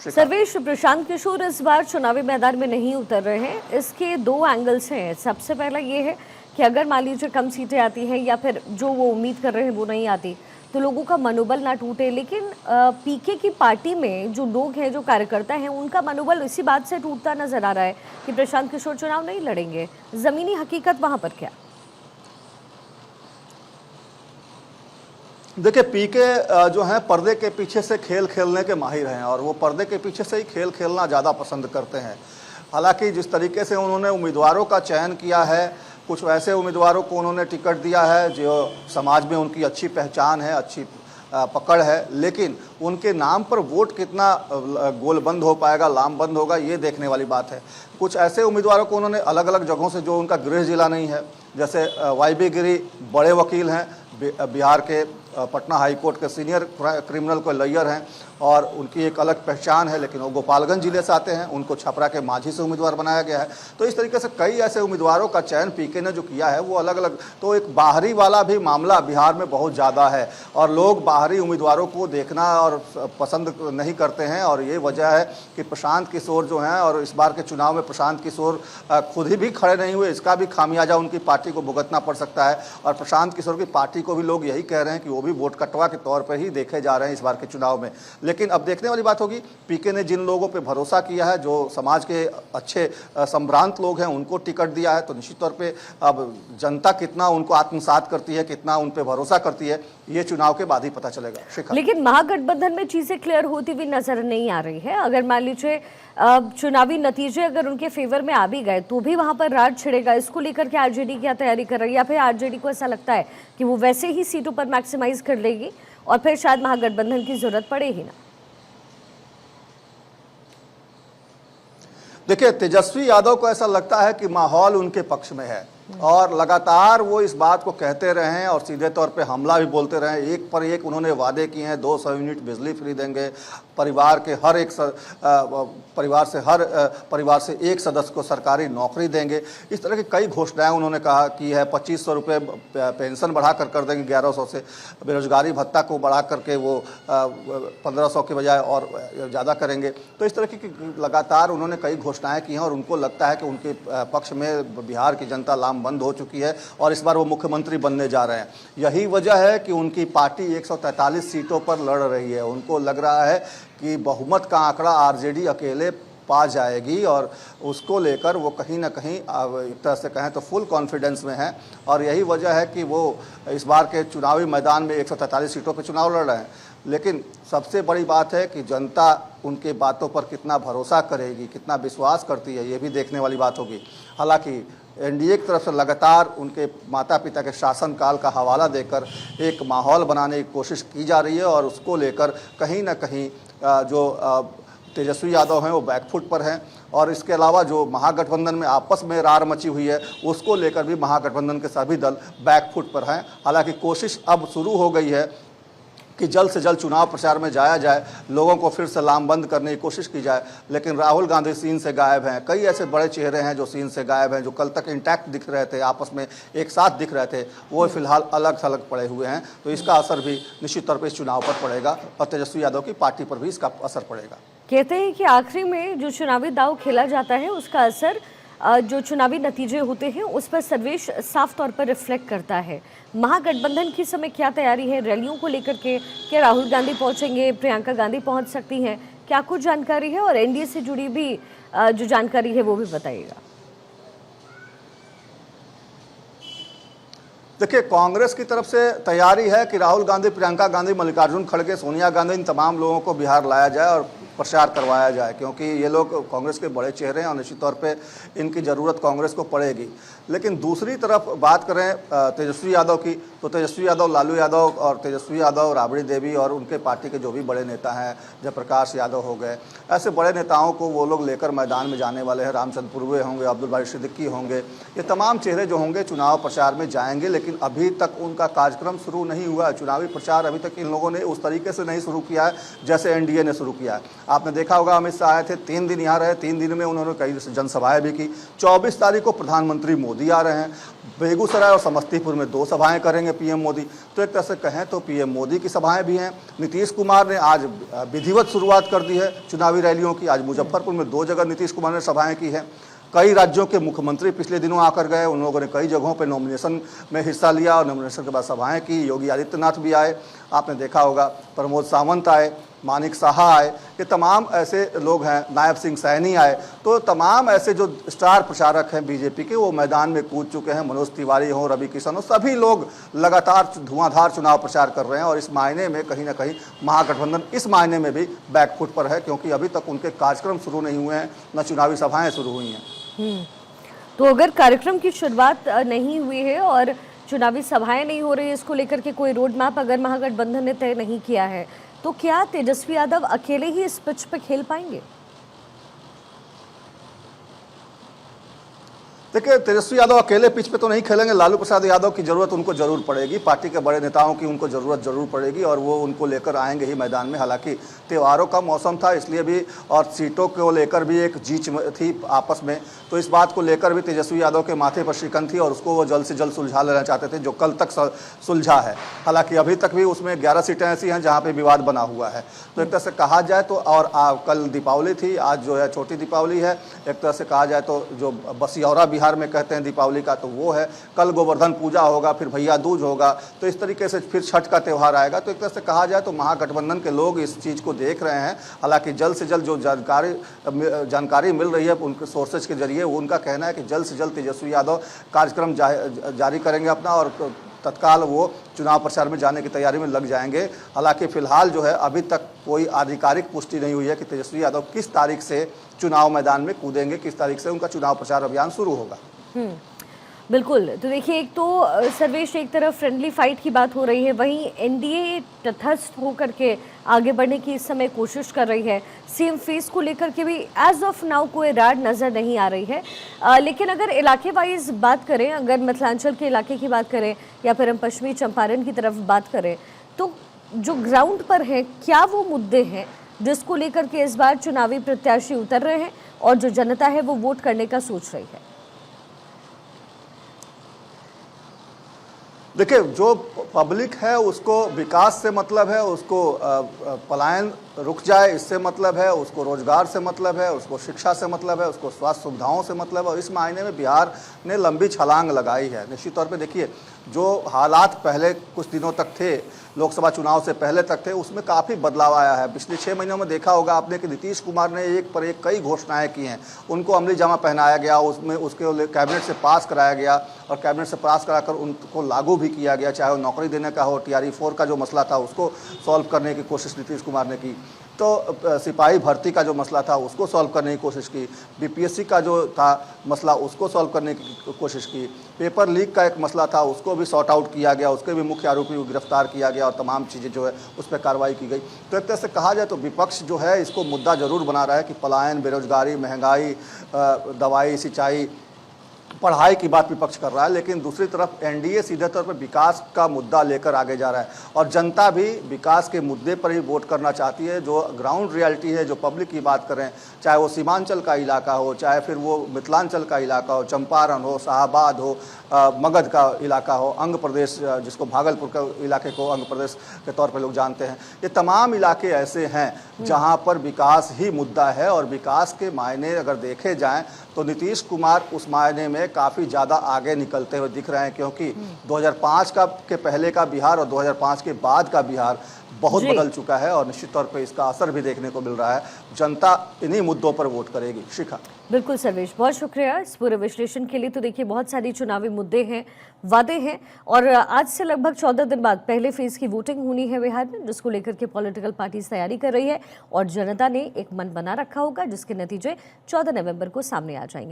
सर्वेश, प्रशांत किशोर इस बार चुनावी मैदान में नहीं उतर रहे हैं। इसके दो एंगल्स हैं। सबसे पहला ये है कि अगर मान लीजिए कम सीटें आती हैं या फिर जो वो उम्मीद कर रहे हैं वो नहीं आती तो लोगों का मनोबल ना टूटे, लेकिन पीके की पार्टी में जो लोग हैं, जो कार्यकर्ता हैं, उनका मनोबल इसी बात से टूटता नजर आ रहा है कि प्रशांत किशोर चुनाव नहीं लड़ेंगे। जमीनी हकीकत वहां पर क्या? देखिए, पीके जो हैं पर्दे के पीछे से खेल खेलने के माहिर हैं और वो पर्दे के पीछे से ही खेल खेलना ज़्यादा पसंद करते हैं। हालांकि जिस तरीके से उन्होंने उम्मीदवारों का चयन किया है, कुछ वैसे उम्मीदवारों को उन्होंने टिकट दिया है जो समाज में उनकी अच्छी पहचान है, अच्छी पकड़ है, लेकिन उनके नाम पर वोट कितना गोलबंद हो पाएगा, लामबंद होगा, ये देखने वाली बात है। कुछ ऐसे उम्मीदवारों को उन्होंने अलग अलग जगहों से, जो उनका गृह जिला नहीं है, जैसे YB गिरी बड़े वकील हैं, बिहार के पटना हाई कोर्ट के सीनियर क्रिमिनल को लॉयर हैं और उनकी एक अलग पहचान है, लेकिन वो गोपालगंज जिले से आते हैं, उनको छपरा के माझी से उम्मीदवार बनाया गया है। तो इस तरीके से कई ऐसे उम्मीदवारों का चयन पीके ने जो किया है वो अलग अलग, तो एक बाहरी वाला भी मामला बिहार में बहुत ज़्यादा है और लोग बाहरी उम्मीदवारों को देखना और पसंद नहीं करते हैं। और ये वजह है कि प्रशांत किशोर जो हैं, और इस बार के चुनाव में प्रशांत किशोर खुद ही भी खड़े नहीं हुए, इसका भी खामियाजा उनकी पार्टी को भुगतना पड़ सकता है। और प्रशांत किशोर की पार्टी को भी लोग यही कह रहे हैं कि वो भी वोट कटवा के तौर पर ही देखे जा रहे हैं इस बार के चुनाव में। लेकिन अब देखने वाली बात होगी, पीके ने जिन लोगों पे भरोसा किया है, जो समाज के अच्छे संभ्रांत लोग हैं, उनको टिकट दिया है, तो निश्चित तौर पे अब जनता कितना उनको आत्मसात करती है, कितना उन पे भरोसा करती है, ये चुनाव के बाद ही पता चलेगा। शिखा, लेकिन महागठबंधन में चीजें क्लियर होती हुई नजर नहीं आ रही है। अगर मान लीजिए चुनावी नतीजे अगर उनके फेवर में आ भी गए तो भी वहां पर राज छिड़ेगा। इसको लेकर के आरजेडी क्या तैयारी कर रही है, या फिर आरजेडी को ऐसा लगता है कि वो वैसे ही सीटों पर मैक्सिमाइज कर लेगी और फिर शायद महागठबंधन की जरूरत पड़े ही ना? देखिए, तेजस्वी यादव को ऐसा लगता है कि माहौल उनके पक्ष में है और लगातार वो इस बात को कहते रहे हैं और सीधे तौर पे हमला भी बोलते रहे। एक पर एक उन्होंने वादे किए हैं, 200 यूनिट बिजली फ्री देंगे, परिवार के हर एक परिवार से एक सदस्य को सरकारी नौकरी देंगे। इस तरह की कई घोषणाएं उन्होंने कहा की है। 2500 रुपये पेंशन बढ़ा कर देंगे 1100 से, बेरोजगारी भत्ता को बढ़ा करके वो 1500 के बजाय और ज़्यादा करेंगे। तो इस तरह की लगातार उन्होंने कई घोषणाएँ की हैं और उनको लगता है कि उनके पक्ष में बिहार की जनता बंद हो चुकी है और इस बार वो मुख्यमंत्री बनने जा रहे हैं। यही वजह है कि उनकी पार्टी 143 सीटों पर लड़ रही है। उनको लग रहा है कि बहुमत का आंकड़ा आरजेडी अकेले पा जाएगी और उसको लेकर वो कहीं ना कहीं एक तरह से कहें तो फुल कॉन्फिडेंस में है और यही वजह है कि वो इस बार के चुनावी मैदान में 143 सीटों पर चुनाव लड़ रहे हैं। लेकिन सबसे बड़ी बात है कि जनता उनके बातों पर कितना भरोसा करेगी, कितना विश्वास करती है, ये भी देखने वाली बात होगी। हालांकि एनडीए की तरफ से लगातार उनके माता पिता के शासनकाल का हवाला देकर एक माहौल बनाने की कोशिश की जा रही है और उसको लेकर कहीं ना कहीं जो तेजस्वी यादव हैं वो बैकफुट पर हैं। और इसके अलावा जो महागठबंधन में आपस में रार मची हुई है, उसको लेकर भी महागठबंधन के सभी दल बैकफुट पर हैं। हालांकि कोशिश अब शुरू हो गई है कि जल्द से जल्द चुनाव प्रचार में जाया जाए, लोगों को फिर से लामबंद करने की कोशिश की जाए। लेकिन राहुल गांधी सीन से गायब हैं। कई ऐसे बड़े चेहरे हैं जो सीन से गायब हैं, जो कल तक इंटैक्ट दिख रहे थे, आपस में एक साथ दिख रहे थे, वो फिलहाल अलग थलग पड़े हुए हैं। तो इसका असर भी निश्चित तौर पर इस चुनाव पर पड़ेगा और तेजस्वी यादव की पार्टी पर भी इसका असर पड़ेगा। कहते हैं कि आखिरी में जो चुनावी दाव खेला जाता है उसका असर जो चुनावी नतीजे होते हैं उस पर सर्वेश साफ तौर पर रिफ्लेक्ट करता है। महागठबंधन की समय क्या तैयारी है रैलियों को लेकर के? क्या राहुल गांधी पहुंचेंगे, प्रियंका गांधी पहुंच सकती हैं? क्या कुछ जानकारी है और एनडीए से जुड़ी भी जो जानकारी है वो भी बताइएगा। देखिए, कांग्रेस की तरफ से तैयारी है कि राहुल गांधी, प्रियंका गांधी, मल्लिकार्जुन खड़गे, सोनिया गांधी, इन तमाम लोगों को बिहार लाया जाए और प्रचार करवाया जाए, क्योंकि ये लोग कांग्रेस के बड़े चेहरे हैं और निश्चित तौर पे इनकी ज़रूरत कांग्रेस को पड़ेगी। लेकिन दूसरी तरफ बात करें तेजस्वी यादव की, तो तेजस्वी यादव, लालू यादव और तेजस्वी यादव, राबड़ी देवी और उनके पार्टी के जो भी बड़े नेता हैं, जयप्रकाश यादव हो गए, ऐसे बड़े नेताओं को वो लोग लेकर मैदान में जाने वाले हैं। रामचंद्र पूर्वे होंगे, अब्दुल बारी सिद्दीकी होंगे, ये तमाम चेहरे जो होंगे चुनाव प्रचार में जाएंगे। लेकिन अभी तक उनका कार्यक्रम शुरू नहीं हुआ है। चुनावी प्रचार अभी तक इन लोगों ने उस तरीके से नहीं शुरू किया है जैसे एनडीए ने शुरू किया है। आपने देखा होगा, अमित शाह आए थे, 3 दिन यहाँ रहे, 3 दिन में उन्होंने कई जनसभाएं भी की। 24 तारीख को प्रधानमंत्री मोदी मोदी आ रहे हैं। बेगूसराय और समस्तीपुर में 2 सभाएं करेंगे पीएम मोदी। तो एक तरह से कहें तो पीएम मोदी की सभाएं भी हैं। नीतीश कुमार ने आज विधिवत शुरुआत कर दी है चुनावी रैलियों की। आज मुजफ्फरपुर में 2 जगह नीतीश कुमार ने सभाएं की हैं। कई राज्यों के मुख्यमंत्री पिछले दिनों आकर गए, उन लोगों ने कई जगहों पे नॉमिनेशन में हिस्सा लिया और नॉमिनेशन के बाद सभाएं की। योगी आदित्यनाथ भी आए, आपने देखा होगा, प्रमोद सावंत आए, मानिक साहा आए, ये तमाम ऐसे लोग हैं, नायब सिंह सैनी आए। तो तमाम ऐसे जो स्टार प्रचारक हैं बीजेपी के, वो मैदान में कूद चुके हैं। मनोज तिवारी हो, रवि किशन हो, सभी लोग लगातार धुआंधार चुनाव प्रचार कर रहे हैं। और इस मायने में कहीं ना कहीं महागठबंधन इस मायने में भी बैकफुट पर है, क्योंकि अभी तक उनके कार्यक्रम शुरू नहीं हुए हैं, न चुनावी सभाएं शुरू हुई हैं। तो अगर कार्यक्रम की शुरुआत नहीं हुई है और चुनावी सभाएं नहीं हो रही है, इसको लेकर के कोई रोड मैप अगर महागठबंधन ने तय नहीं किया है, तो क्या तेजस्वी यादव अकेले ही इस पिच पे खेल पाएंगे? देखिए, तेजस्वी यादव अकेले पिच पे तो नहीं खेलेंगे। लालू प्रसाद यादव की जरूरत उनको जरूर पड़ेगी, पार्टी के बड़े नेताओं की उनको जरूरत जरूर पड़ेगी और वो उनको लेकर आएंगे ही मैदान में। हालांकि त्योहारों का मौसम था, इसलिए भी, और सीटों को लेकर भी एक जीच थी आपस में, तो इस बात को लेकर भी तेजस्वी यादव के माथे पर शिकन थी और उसको वो जल्द से जल्द सुलझा लेना चाहते थे, जो कल तक सुलझा है। हालांकि अभी तक भी उसमें 11 सीटें ऐसी हैं जहाँ पे विवाद बना हुआ है। तो एक तरह से कहा जाए तो, और कल दीपावली थी, आज जो है छोटी दीपावली है। एक तरह से कहा जाए तो जो बसियौरा बिहार में कहते हैं दीपावली का, तो वो है। कल गोवर्धन पूजा होगा, फिर भैया दूज होगा, तो इस तरीके से फिर छठ का त्यौहार आएगा। तो एक तरह से कहा जाए तो महागठबंधन के लोग इस चीज़ को देख रहे हैं। हालांकि जल्द से जल्द जो जानकारी मिल रही है उनके सोर्सेज के जरिए, वो उनका कहना है कि जल्द से जल्द तेजस्वी यादव कार्यक्रम जारी करेंगे अपना और तत्काल वो चुनाव प्रचार में जाने की तैयारी में लग जाएंगे। हालांकि फिलहाल जो है अभी तक कोई आधिकारिक पुष्टि नहीं हुई है कि तेजस्वी यादव किस तारीख से चुनाव मैदान में कूदेंगे, किस तारीख से उनका चुनाव प्रचार अभियान शुरू होगा। बिल्कुल। तो देखिए, एक तो सर्वेश, एक तरफ फ्रेंडली फाइट की बात हो रही है, वहीं एनडीए तटस्थ होकर के आगे बढ़ने की इस समय कोशिश कर रही है। सीएम फेस को लेकर के भी एज ऑफ नाउ कोई राड नज़र नहीं आ रही है। लेकिन अगर इलाके वाइज बात करें, अगर मिथिलांचल के इलाके की बात करें या फिर हम पश्चिमी चंपारण की तरफ बात करें, तो जो ग्राउंड पर है, क्या वो मुद्दे हैं जिसको लेकर के इस बार चुनावी प्रत्याशी उतर रहे हैं और जो जनता है वो वोट करने का सोच रही है? देखिए, जो पब्लिक है उसको विकास से मतलब है, उसको पलायन रुक जाए इससे मतलब है, उसको रोजगार से मतलब है, उसको शिक्षा से मतलब है, उसको स्वास्थ्य सुविधाओं से मतलब है। और इस मायने में बिहार ने लंबी छलांग लगाई है। निश्चित तौर पे देखिए, जो हालात पहले कुछ दिनों तक थे, लोकसभा चुनाव से पहले तक थे, उसमें काफ़ी बदलाव आया है। पिछले 6 महीनों में देखा होगा आपने कि नीतीश कुमार ने एक पर एक कई घोषणाएं की हैं। उनको अमली जामा पहनाया गया, उसमें उसके कैबिनेट से पास कराया गया और कैबिनेट से पास कराकर उनको लागू भी किया गया। चाहे वो नौकरी देने का हो, TRE 4 का जो मसला था उसको सॉल्व करने की कोशिश नीतीश कुमार ने की। तो सिपाही भर्ती का जो मसला था उसको सॉल्व करने की कोशिश की। BPSC का जो था मसला उसको सॉल्व करने की कोशिश की। पेपर लीक का एक मसला था, उसको भी सॉर्ट आउट किया गया, उसके भी मुख्य आरोपी को गिरफ्तार किया गया और तमाम चीज़ें जो है उस पर कार्रवाई की गई। तो एक तरह से कहा जाए तो विपक्ष जो है इसको मुद्दा जरूर बना रहा है कि पलायन, बेरोजगारी, महंगाई, दवाई, सिंचाई, पढ़ाई की बात विपक्ष कर रहा है। लेकिन दूसरी तरफ एनडीए सीधे तौर पर विकास का मुद्दा लेकर आगे जा रहा है और जनता भी विकास के मुद्दे पर ही वोट करना चाहती है। जो ग्राउंड रियलिटी है, जो पब्लिक की बात करें, चाहे वो सीमांचल का इलाका हो, चाहे फिर वो मिथिलांचल का इलाका हो, चंपारण हो, शाहबाद हो, मगध का इलाका हो, अंग प्रदेश जिसको भागलपुर का इलाके को अंग प्रदेश के तौर पर लोग जानते हैं, ये तमाम इलाके ऐसे हैं जहां पर विकास ही मुद्दा है। और विकास के मायने अगर देखे जाएं तो नीतीश कुमार उस मायने में काफ़ी ज़्यादा आगे निकलते हुए दिख रहे हैं, क्योंकि 2005 के पहले का बिहार और 2005 के बाद का बिहार बहुत बदल चुका है और निश्चित तौर पे इसका असर भी देखने को मिल रहा है। जनता इन्हीं मुद्दों पर वोट करेगी। शिखा। बिल्कुल सर्वेश, बहुत शुक्रिया इस पूरे विश्लेषण के लिए। तो देखिए, बहुत सारी चुनावी मुद्दे हैं, वादे हैं और आज से लगभग 14 दिन बाद पहले फेज की वोटिंग होनी है बिहार में, जिसको लेकर के पॉलिटिकल पार्टीज तैयारी कर रही है और जनता ने एक मन बना रखा होगा जिसके नतीजे 14 नवंबर को सामने आ जाएंगे।